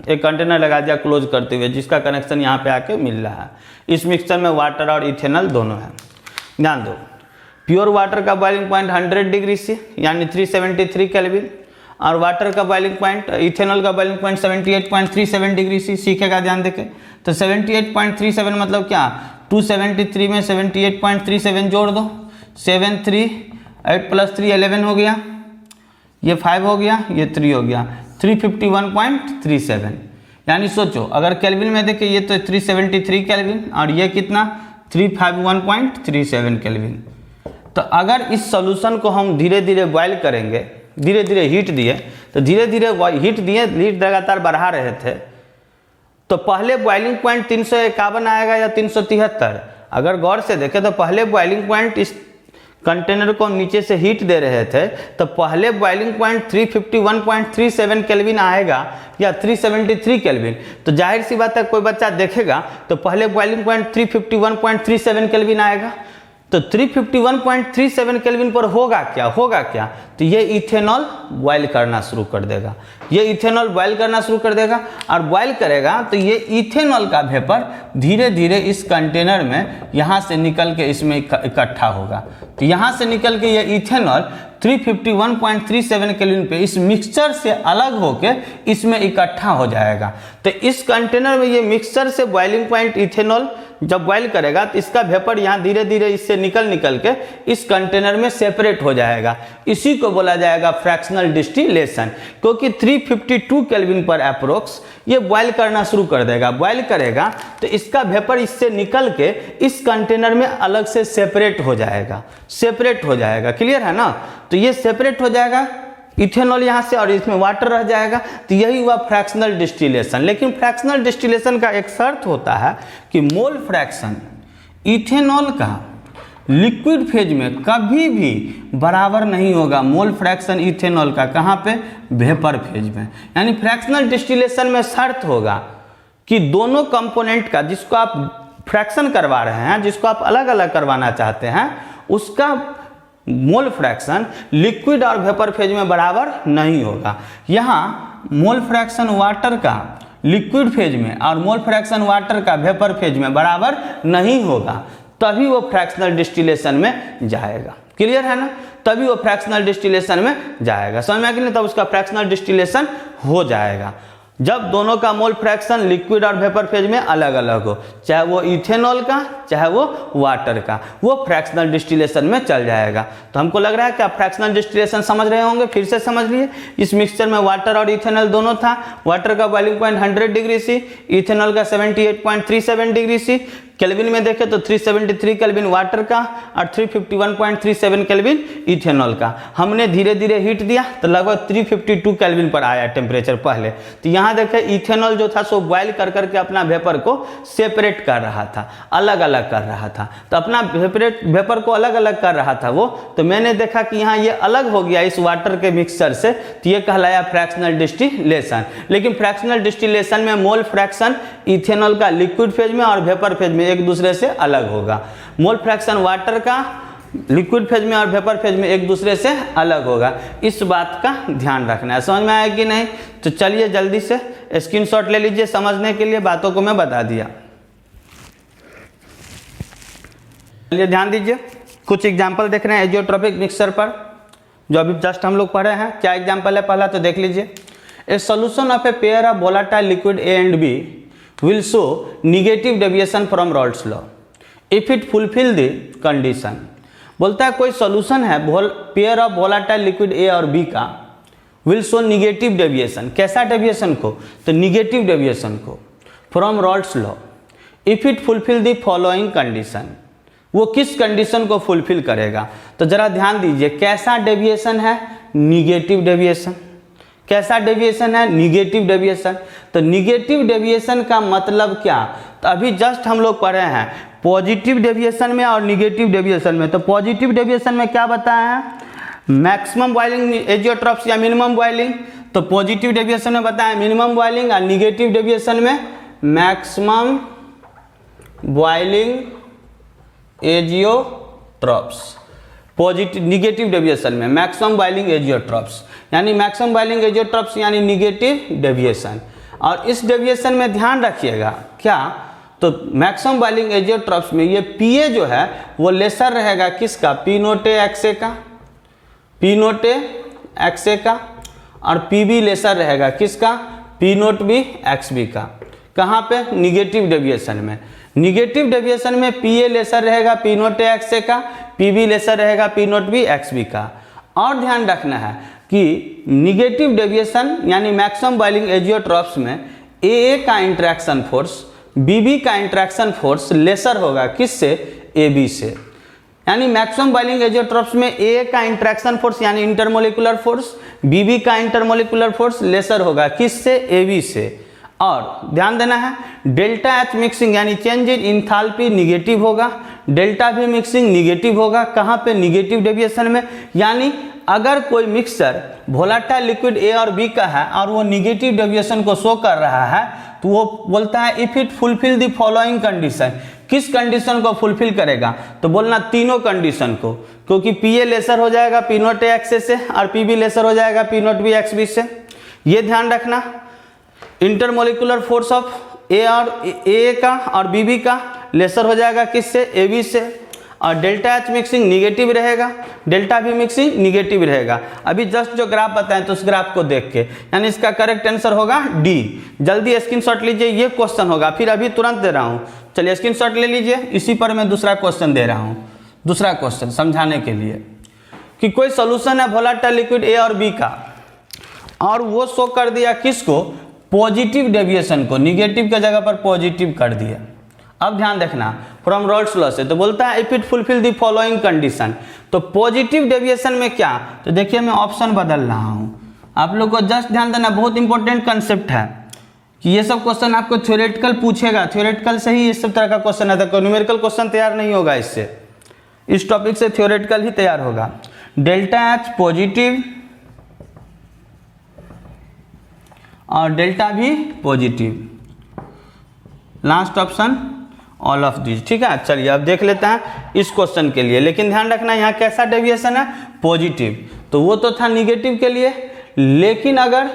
एक कंटेनर लगा दिया क्लोज करते हुए, जिसका कनेक्शन यहाँ पे आके मिल रहा है। इस मिक्सचर में वाटर और इथेनॉल दोनों है। ध्यान दो, प्योर वाटर का बॉइलिंग पॉइंट 100 डिग्री सी यानी 373 केल्विन, और वाटर का बॉइलिंग पॉइंट, इथेनॉल का बॉइलिंग पॉइंट 78.37 डिग्री सी। सीखेगा ध्यान देके। तो 78.37 मतलब क्या, 273 में 78.37 जोड़ दो, 7 3 8 + 3 11 हो गया, ये 5 हो गया, ये 3 हो गया, 351.37। यानी सोचो, अगर केल्विन में देखें ये तो 373 केल्विन, और ये कितना 351.37 केल्विन। तो अगर इस सॉल्यूशन को हम धीरे धीरे बॉयल करेंगे, धीरे धीरे हीट दिए, तो धीरे धीरे हीट दिए, हीट लगातार बढ़ा रहे थे, तो पहले बॉइलिंग पॉइंट 351 आएगा या 373। अगर गौर से देखें तो पहले बॉइलिंग पॉइंट, इस कंटेनर को नीचे से हीट दे रहे थे, तो पहले बॉइलिंग पॉइंट 351.37 केल्विन आएगा या 373 केल्विन। तो जाहिर सी बात है, कोई बच्चा देखेगा तो पहले बॉइलिंग पॉइंट 351.37 केल्विन आएगा। तो 351.37 केल्विन पर होगा क्या, तो ये इथेनॉल बॉयल करना शुरू कर देगा, ये इथेनॉल बॉयल करना शुरू कर देगा। और बॉयल करेगा तो ये इथेनॉल का वेपर धीरे धीरे इस कंटेनर में यहाँ से निकल के इसमें इकट्ठा होगा। तो यहाँ से निकल के ये इथेनॉल 351.37 केल्विन पे इस मिक्सचर से अलग होके इसमें इकट्ठा हो जाएगा। तो इस कंटेनर में ये मिक्सचर से बॉइलिंग पॉइंट इथेनॉल जब बॉयल करेगा तो इसका वेपर यहाँ धीरे धीरे इससे निकल के इस कंटेनर में सेपरेट हो जाएगा। इसी को बोला जाएगा फ्रैक्शनल डिस्टिलेशन, क्योंकि 352 केल्विन पर अप्रोक्स ये बॉयल करना शुरू कर देगा। बॉयल करेगा तो इसका वेपर इससे निकल के इस कंटेनर में अलग से सेपरेट हो जाएगा। क्लियर है ना। तो ये सेपरेट हो जाएगा इथेनॉल यहाँ से, और इसमें वाटर रह जाएगा। तो यही हुआ फ्रैक्शनल डिस्टिलेशन। लेकिन फ्रैक्शनल डिस्टिलेशन का एक शर्त होता है कि मोल फ्रैक्शन इथेनॉल का लिक्विड फेज में कभी भी बराबर नहीं होगा मोल फ्रैक्शन इथेनॉल का। कहाँ पे? वेपर फेज में। यानी फ्रैक्शनल डिस्टिलेशन में शर्त होगा कि दोनों कंपोनेंट का, जिसको आप फ्रैक्शन करवा रहे हैं, जिसको आप अलग अलग करवाना चाहते हैं, उसका मोल फ्रैक्शन लिक्विड और वेपर फेज में बराबर नहीं होगा। यहाँ मोल फ्रैक्शन वाटर का लिक्विड फेज में और मोल फ्रैक्शन वाटर का वेपर फेज में बराबर नहीं होगा, तभी वो फ्रैक्शनल डिस्टिलेशन में जाएगा। क्लियर है ना? तभी वो फ्रैक्शनल डिस्टिलेशन में जाएगा। समझ में आ गया? तब उसका फ्रैक्शनल डिस्टिलेशन हो जाएगा जब दोनों का मोल फ्रैक्शन लिक्विड और वेपर फेज में अलग अलग हो, चाहे वो इथेनॉल का चाहे वो वाटर का, वो फ्रैक्शनल डिस्टिलेशन में चल जाएगा। तो हमको लग रहा है कि आप फ्रैक्शनल डिस्टिलेशन समझ रहे होंगे। फिर से समझ लिए। इस मिक्सचर में वाटर और इथेनॉल दोनों था। वाटर का boiling point 100 degree C, ethanol का 78.37 डिग्री सी। केल्विन में देखें तो 373 केल्विन वाटर का और 351.37 केल्विन इथेनॉल का। हमने धीरे धीरे हीट दिया तो लगभग 352 केल्विन पर आया टेम्परेचर पहले। तो यहाँ देखें इथेनॉल जो था सो बॉयल कर करके अपना वेपर को सेपरेट कर रहा था, अलग अलग कर रहा था। तो अपना वेपर को अलग अलग कर रहा था वो। तो मैंने देखा कि यहाँ ये अलग हो गया इस वाटर के मिक्सचर से, तो ये कहलाया फ्रैक्शनल डिस्टिलेशन। लेकिन फ्रैक्शनल डिस्टिलेशन में मोल फ्रैक्शन इथेनॉल का लिक्विड फेज में और वेपर फेज में एक दूसरे से अलग होगा। मोल फ्रैक्शन वाटर का लिक्विड फेज में और वेपर फेज में एक दूसरे से अलग होगा। इस बात का ध्यान रखना है। समझ में आया कि नहीं? तो चलिए जल्दी से स्क्रीनशॉट ले लीजिए। समझने के लिए बातों को मैं बता दिया। चलिए ध्यान दीजिए, कुछ एग्जाम्पल देख रहे हैं एजियोट्रॉपिक मिक्सचर पर, जो अभी जस्ट हम लोग पढ़े हैं। क्या एग्जाम्पल है? पहला तो देख लीजिए। A solution of a pair of volatile liquid A and B will show negative deviation from Raoult's law if it fulfill the condition। बोलता है कोई सॉल्यूशन है पेयर ऑफ वोलेटाइल लिक्विड ए और बी का, will show negative deviation। कैसा deviation को? तो negative deviation को from Raoult's law if it fulfill the following condition। वो किस कंडीशन को फुलफिल करेगा? तो जरा ध्यान दीजिए, कैसा डेविएशन है? Negative deviation. कैसा डेविएशन है? Negative deviation. तो निगेटिव डेविएशन का मतलब क्या? तो अभी जस्ट हम लोग पढ़े हैं पॉजिटिव डेविएशन में और निगेटिव डेविएशन में। तो पॉजिटिव डेविएशन में क्या बताया है? मैक्सिमम बॉइलिंग एजियोट्रॉप्स या मिनिमम बॉइलिंग। तो पॉजिटिव डेविएशन में बताया मिनिमम बॉइलिंग और निगेटिव डेविएशन में maximum boiling azeotropes. Positive negative deviation में मैक्सिमम बॉइलिंग एजियोट्रॉप्स, यानी मैक्सिमम बॉइलिंग एजियोट्रॉप्स यानी निगेटिव डेविएशन। और इस डेविएशन में ध्यान रखिएगा क्या? तो मैक्सिमम बॉइलिंग एजियोट्रॉप्स में ये पीए जो है वो लेसर रहेगा किसका? P naught A X A का, P naught A X A का। और पीबी लेसर रहेगा किसका? P naught B X B का। कहाँ पे? निगेटिव डेविएशन में। निगेटिव डेविएशन में पीए लेसर रहेगा P naught A X A का, पीबी लेसर रहेगा P naught B X B का। और ध्यान रखना है कि निगेटिव डेविएशन यानी मैक्सिमम बॉइलिंग एजियोट्रॉप्स में ए का इंटरेक्शन फोर्स बीबी का इंटरेक्शन फोर्स लेसर होगा किससे? एबी से। यानी मैक्सिमम बॉइलिंग एजियोट्रॉप्स में ए का इंटरेक्शन फोर्स यानी इंटरमोलिकुलर फोर्स, बीबी का इंटरमोलिकुलर फोर्स लेसर होगा किससे? एबी से। और ध्यान देना है डेल्टा एच मिक्सिंग यानी चेंज इन इंथैल्पी निगेटिव होगा, डेल्टा भी मिक्सिंग निगेटिव होगा। कहाँ पे? निगेटिव डेविएशन में। यानी अगर कोई मिक्सचर वोलेटाइल लिक्विड ए और बी का है और वो निगेटिव डेविएशन को शो कर रहा है तो वो बोलता है if it fulfil the following condition. किस कंडीशन को फुलफिल करेगा? तो बोलना तीनों कंडीशन को, क्योंकि पीए लेसर हो जाएगा P naught A X A से और पीबी लेसर हो जाएगा P naught B X B से। ये ध्यान रखना। इंटरमोलिकुलर फोर्स ऑफ ए का और बीबी का लेसर हो जाएगा किससे? एबी से। और डेल्टा एच मिक्सिंग निगेटिव रहेगा, डेल्टा भी मिक्सिंग निगेटिव रहेगा। अभी जस्ट जो ग्राफ बताएं तो उस ग्राफ को देख के, यानी इसका करेक्ट आंसर होगा डी। जल्दी स्क्रीनशॉट लीजिए, ये क्वेश्चन होगा, फिर अभी तुरंत दे रहा हूँ। चलिए स्क्रीनशॉट ले लीजिए, इसी पर मैं दूसरा क्वेश्चन दे रहा हूँ। दूसरा क्वेश्चन समझाने के लिए कि कोई सोल्यूशन है वोलेटाइल लिक्विड ए और बी का और वो शो कर दिया किसको? पॉजिटिव डेविएशन को, निगेटिव के जगह पर पॉजिटिव कर दिया। अब ध्यान देखना फ्रॉम रॉल्ट्स लॉ से, तो बोलता है if it fulfil the following condition. तो पॉजिटिव डेविएशन में क्या? तो देखिए मैं ऑप्शन बदल रहा हूँ, आप लोग को जस्ट ध्यान देना, बहुत इंपॉर्टेंट कंसेप्ट है कि ये सब क्वेश्चन आपको थ्योरेटिकल पूछेगा, थ्योरेटिकल से ही इस सब तरह का क्वेश्चन आता है, न्यूमेरिकल क्वेश्चन तैयार नहीं होगा इससे। इस टॉपिक से थ्योरेटिकल ही तैयार होगा। डेल्टा एच पॉजिटिव और डेल्टा भी positive, last option all of this. ठीक है, चलिए अब देख लेते हैं इस क्वेश्चन के लिए, लेकिन ध्यान रखना यहाँ कैसा डेविएशन है, पॉजिटिव। तो वो तो था निगेटिव के लिए, लेकिन अगर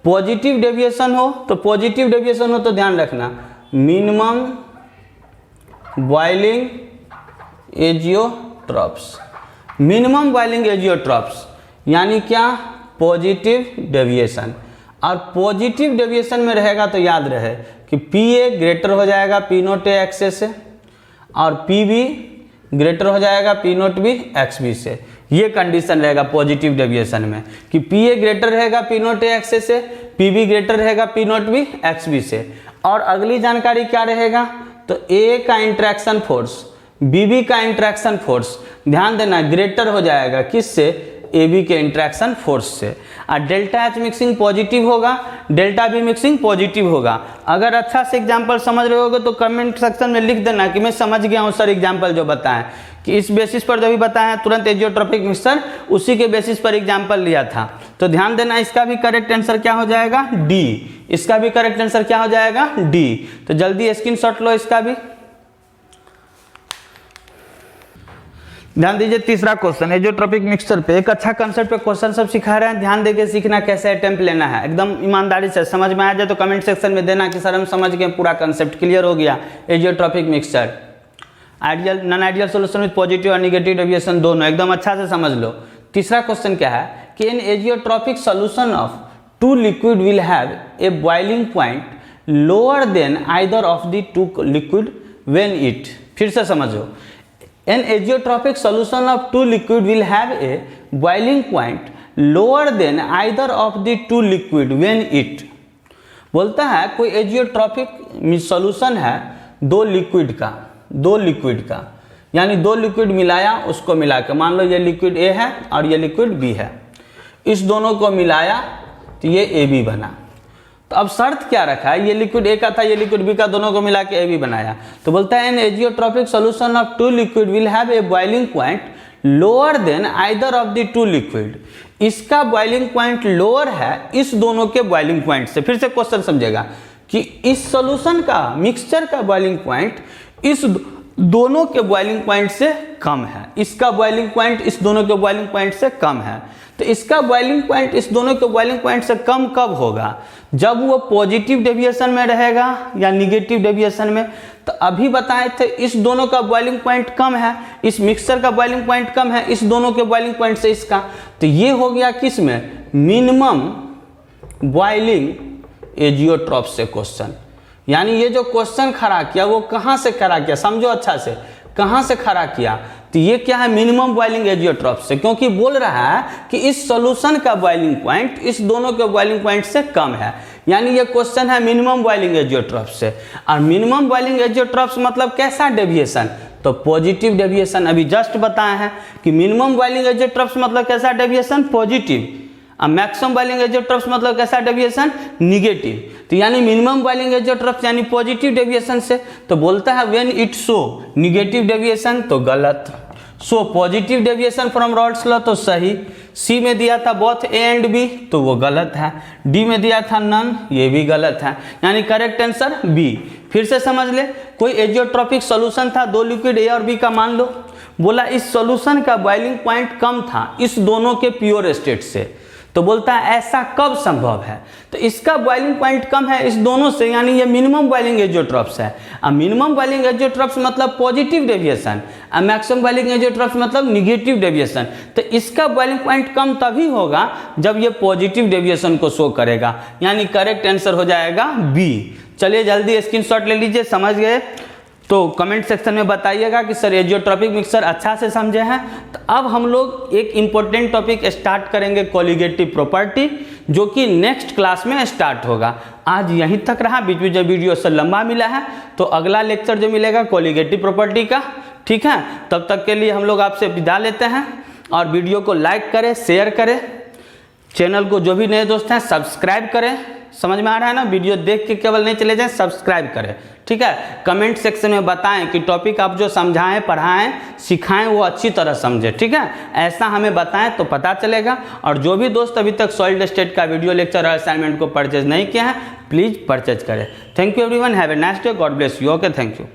पॉजिटिव डेविएशन हो तो ध्यान रखना minimum boiling azeotropes, minimum boiling azeotropes यानी क्या, पॉजिटिव डेविएशन। और पॉजिटिव डेविएशन में रहेगा तो याद रहे कि पी ए ग्रेटर हो जाएगा P naught A X A से, और पी बी ग्रेटर हो जाएगा P naught B X B से। ये कंडीशन रहेगा पॉजिटिव डेविएशन में कि पी ए ग्रेटर रहेगा P naught A X A से, पी बी ग्रेटर रहेगा P naught B X B से। और अगली जानकारी क्या रहेगा, तो ए का इंट्रैक्शन फोर्स, बी बी का इंट्रैक्शन फोर्स, ध्यान देना ग्रेटर हो जाएगा किससे, ए बी के इंट्रैक्शन फोर्स से। और डेल्टा एच मिक्सिंग पॉजिटिव होगा, डेल्टा बी मिक्सिंग पॉजिटिव होगा। अगर अच्छा से एग्जाम्पल समझ रहे होगे तो कमेंट सेक्शन में लिख देना कि मैं समझ गया हूँ सर, एग्जाम्पल जो बताएं, कि इस बेसिस पर जो भी बताया तुरंत एजियोट्रॉपिक मिक्सचर उसी के बेसिस पर एग्जाम्पल लिया था। तो ध्यान देना इसका भी करेक्ट आंसर क्या हो जाएगा, डी। इसका भी करेक्ट आंसर क्या हो जाएगा, डी। तो जल्दी स्क्रीनशॉट लो इसका भी। ध्यान दीजिए तीसरा क्वेश्चन एजियोट्रॉपिक मिक्सचर पे, एक अच्छा कंसेप्ट पे क्वेश्चन सब सिखा रहे हैं, ध्यान देके सीखना कैसे अटेम्प्ट लेना है, एकदम ईमानदारी से। समझ में आ जाए तो कमेंट सेक्शन में देना कि सर हम समझ गए, पूरा कंसेप्ट क्लियर हो गया। Azeotropic mixture ideal non ideal solution with positive और निगेटिव डेविएशन दोनों एकदम अच्छा से समझ लो। तीसरा क्वेश्चन क्या है कि in azeotropic solution of two liquid will have a boiling point lower than either of the two liquid when it, फिर से समझो, an azeotropic solution of two liquid will have a boiling point lower than either of the two liquid when it, बोलता है कोई azeotropic solution है दो liquid का, यानी दो लिक्विड मिलाया, उसको मिला के मान लो ये लिक्विड ए है और ये लिक्विड बी है, इस दोनों को मिलाया तो ये ए बी बना। तो अब शर्त क्या रखा है, ये लिक्विड ए का था, ये लिक्विड बी का, दोनों को मिला के ए बी बनाया। तो बोलता है an azeotropic solution of two liquid will have a boiling point lower than either of the two liquid. इसका बॉइलिंग पॉइंट लोअर है इस दोनों के बॉइलिंग पॉइंट से। फिर से क्वेश्चन समझेगा कि इस सॉल्यूशन का, मिक्सचर का बॉइलिंग पॉइंट इस दोनों के बॉइलिंग पॉइंट से कम है, इसका बॉइलिंग पॉइंट इस दोनों के बॉइलिंग पॉइंट से कम है। तो इसका बॉइलिंग पॉइंट इस दोनों के बॉइलिंग पॉइंट से कम कब होगा, जब वो पॉजिटिव डेविएशन में रहेगा या निगेटिव डेविएशन में। तो अभी बताए थे इस दोनों का बॉइलिंग पॉइंट कम है, इस मिक्सचर का बॉइलिंग पॉइंट कम है इस दोनों के बॉइलिंग पॉइंट से इसका। तो ये हो गया किस में, मिनिमम बॉइलिंग एजियोट्रॉप से क्वेश्चन। यानी ये जो क्वेश्चन खड़ा किया वो कहाँ से खड़ा किया, समझो अच्छा से, कहाँ से खड़ा किया, तो ये क्या है, मिनिमम बॉइलिंग एजियोट्रॉप से, क्योंकि बोल रहा है कि इस सॉल्यूशन का बॉइलिंग पॉइंट इस दोनों के बॉइलिंग पॉइंट से कम है, यानी ये क्वेश्चन है मिनिमम बॉइलिंग एजियोट्रॉप से। और मिनिमम बॉइलिंग एजियोट्रॉप मतलब कैसा डेविएशन, तो पॉजिटिव डेविएशन। अभी जस्ट बताए हैं कि मिनिमम बॉइलिंग एजियोट्रॉप मतलब कैसा डेविएशन, पॉजिटिव, और मैक्सिमम बॉइलिंग एजियोट्रॉप मतलब कैसा डेविएशन, निगेटिव। तो यानी मिनिमम बॉइलिंग एजियोट्रॉप यानी पॉजिटिव डेविएशन से। तो बोलता है when it show negative deviation तो गलत, show positive deviation from Rawls law तो सही, सी में दिया था बोथ ए एंड बी तो वो गलत है, डी में दिया था नन, ये भी गलत है, यानी करेक्ट आंसर बी। फिर से समझ ले, कोई एजियोट्रॉपिक सॉल्यूशन था, दो लिक्विड ए और बी का मान लो, बोला इस सॉल्यूशन का बॉइलिंग पॉइंट कम था इस दोनों के प्योर स्टेट से। तो बोलता है ऐसा कब संभव है, तो इसका बॉइलिंग पॉइंट कम है इस दोनों से, यानी ये मिनिमम बॉइलिंग एजियोट्रॉप्स है। अब मिनिमम बॉइलिंग एजियोट्रॉप्स मतलब पॉजिटिव डेविएशन, और मैक्सिमम बॉइलिंग एजियोट्रॉप्स मतलब निगेटिव डेविएशन। तो इसका बॉइलिंग पॉइंट कम तभी होगा जब ये पॉजिटिव डेविएशन को शो करेगा, यानी करेक्ट आंसर हो जाएगा बी। चलिए जल्दी स्क्रीनशॉट ले लीजिए, समझ गए तो कमेंट सेक्शन में बताइएगा कि सर एजियोट्रॉपिक मिक्सचर अच्छा से समझे हैं। तो अब हम लोग एक इम्पोर्टेंट टॉपिक स्टार्ट करेंगे, कोलिगेटिव प्रॉपर्टी, जो कि नेक्स्ट क्लास में स्टार्ट होगा। आज यहीं तक रहा, बीच में जो वीडियो से लंबा मिला है, तो अगला लेक्चर जो मिलेगा कोलिगेटिव प्रॉपर्टी का, ठीक है। तब तक के लिए हम लोग आपसे विदा लेते हैं, और वीडियो को लाइक करें, शेयर करें, चैनल को जो भी नए दोस्त हैं सब्सक्राइब करें। समझ में आ रहा है ना। वीडियो देख के केवल नहीं चले जाएं, सब्सक्राइब करें, ठीक है। कमेंट सेक्शन में बताएं कि टॉपिक आप जो समझाएं, पढ़ाएं, सिखाएं वो अच्छी तरह समझें, ठीक है। ऐसा हमें बताएं तो पता चलेगा। और जो भी दोस्त अभी तक सॉलिड स्टेट का वीडियो लेक्चर और असाइनमेंट को परचेज नहीं किया है, प्लीज़ परचेज करें। Thank you everyone, have a nice day, God bless you. Okay, thank you.